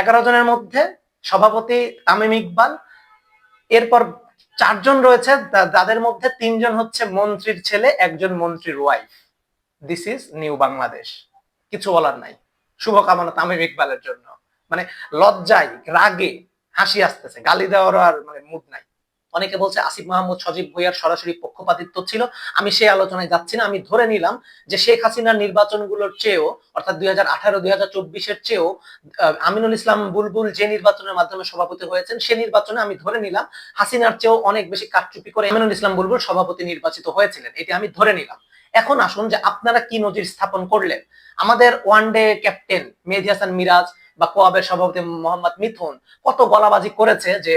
11 জনের মধ্যে সভাপতি তামিম ইকবাল, এরপর 4 জন রয়েছে, যাদের মধ্যে 3 জন হচ্ছে মন্ত্রীর ছেলে, একজন মন্ত্রীর wife. This is new Bangladesh. কিছু বলার নাই। শুভকামনা তামিম ইকবালের জন্য। মানে লজ্জায় রাগে হাসি আসতেছে, গালি দেওয়ারও আর মুড নাই। অনেকে বলছে আসিফ মাহমুদ সজীব ভুঁইয়ার সরাসরি পক্ষপাতিত্ব ছিল। আমি সেই আলোচনায় যাচ্ছি না। আমি ধরে নিলাম যে শেখ হাসিনার নির্বাচনগুলোর চেয়েও, অর্থাৎ 2018 2024-এর চেয়েও আমিনুল ইসলাম বুলবুল যে নির্বাচনের মাধ্যমে সভাপতি হয়েছেন, সে নির্বাচনে আমি ধরে নিলাম হাসিনার চেয়েও অনেক বেশি কারচুপি করে আমিনুল ইসলাম বুলবুল সভাপতি নির্বাচিত হয়েছিলেন। এটি আমি ধরে নিলাম। এখন আসুন যে আপনারা কি নজির স্থাপন করলেন। আমাদের ওয়ানডে ক্যাপ্টেন মেহেদী হাসান মিরাজ বা কোয়াবের সভাপতি মোহাম্মদ মিথুন কত গলাবাজি করেছে যে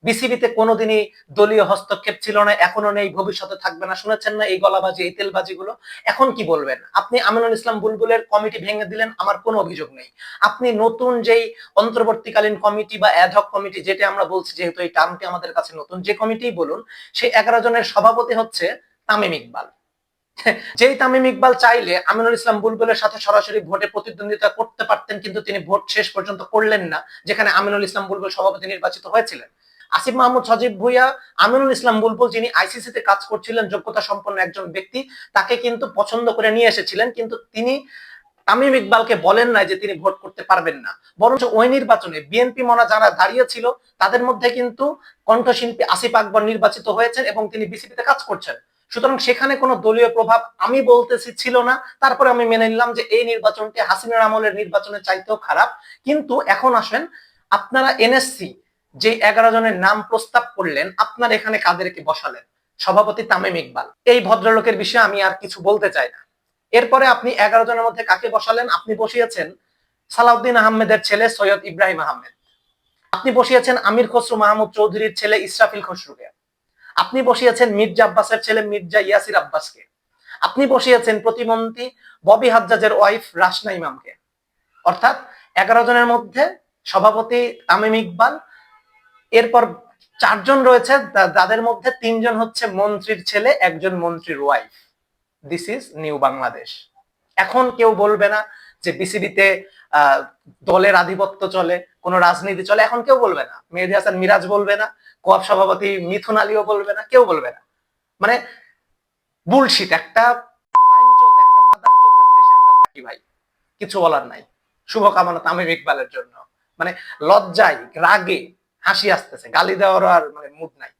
বিসিবিতে কোনোদিনই দলীয় হস্তক্ষেপ ছিল না, এখনো নেই, ভবিষ্যতে থাকবে না। শুনেছেন না এই গলাবাজি, এই তেলবাজি গুলো? এখন কি বলবেন? আপনি আমিনুল ইসলাম বুলবুলের কমিটি ভেঙে দিলেন, আমার কোনো অভিযোগ নেই। আপনি নতুন যেই অন্তর্বর্তীকালীন কমিটি বা অ্যাডহক কমিটি, যেটা আমরা বলছি, যেহেতু এই টার্মটি আমাদের কাছে নতুন, যে কমিটি বলুন, সেই 11 জনের সভাপতি হচ্ছে তামিম ইকবাল। যেই তামিম ইকবাল চাইলে আমিনুল ইসলাম বুলবুলের সাথে সরাসরি ভোটে প্রতিদ্বন্দ্বিতা করতে পারতেন, কিন্তু তিনি ভোট শেষ পর্যন্ত করলেন না, যেখানে আমিনুল ইসলাম বুলবুল সভাপতি নির্বাচিত হয়েছিলেন। আসিফ মাহমুদ সজীব ভুঁইয়া, আমিনুল ইসলাম বুলবুল যিনি আইসিসিতে কাজ করছিলেন, যোগ্যতা সম্পন্ন একজন ব্যক্তি, তাকে কিন্তু পছন্দ করে নিয়ে এসেছিলেন, কিন্তু তিনি তামিম ইকবালকে বলেন নাই যে তিনি ভোট করতে পারবেন না। বরঞ্চ ওই নির্বাচনে বিএনপি মনা যারা দাঁড়িয়েছিল, তাদের মধ্যে কিন্তু কণ্ঠশিল্পী আসিফ আকবর নির্বাচিত হয়েছেন এবং তিনি বিসিবিতে কাজ করছেন। সুতরাং সেখানে কোনো দলীয় প্রভাব আমি বলতেছি ছিল না। তারপরে আমি মেনে নিলাম যে এই নির্বাচনটি হাসিনার আমলের নির্বাচনের চাইতেও খারাপ। কিন্তু এখন আসেন, আপনারা এনএসসি যে 11 জনের নাম প্রস্তাব করলেন, আপনারা এখানে কাদেরকে বসালেন? সভাপতি তামিম ইকবাল। এই ভদ্রলোকের বিষয়ে আমি আর কিছু বলতে চাই না। এরপরে আপনি 11 জনের মধ্যে কাকে বসালেন? আপনি বসিয়েছেন সালাউদ্দিন আহমেদের ছেলে সৈয়দ ইব্রাহিম আহমেদ। আপনি বসিয়েছেন আমির খসরু মাহমুদ চৌধুরীর ছেলে ইসরাফিল খসরুকে। আপনি বসিয়েছেন মির্জা আব্বাসের ছেলে মির্জা ইয়াসির আব্বাসকে। আপনি বসিয়েছেন প্রতিমন্ত্রী ববি হাজ্জাজের ওয়াইফ রাশনা ইমামকে। অর্থাৎ 11 জনের মধ্যে সভাপতি তামিম ইকবাল, এরপর 4 জন রয়েছে, যাদের মধ্যে 3 জন হচ্ছে মন্ত্রীর ছেলে, একজন মন্ত্রীর wife. This is new Bangladesh. এখন কেউ বলবে না যে বিসিবিতে দলের আধিপত্য চলে, কোন রাজনীতি চলে। এখন কেউ বলবে না, মেহেদী হাসান মিরাজ বলবে না, কোয়াব সভাপতি মিথুন আলীও বলবে না, কেউ বলবে না। মানে বুলশিট একটা, একটা মাদার চোখের দেশে আমরা থাকি ভাই। কিছু বলার নাই। শুভকামনা তামিম ইকবালের জন্য। লজ্জায় রাগে হাসি আসতেছে, গালি দেওয়ারও আর মুড নাই।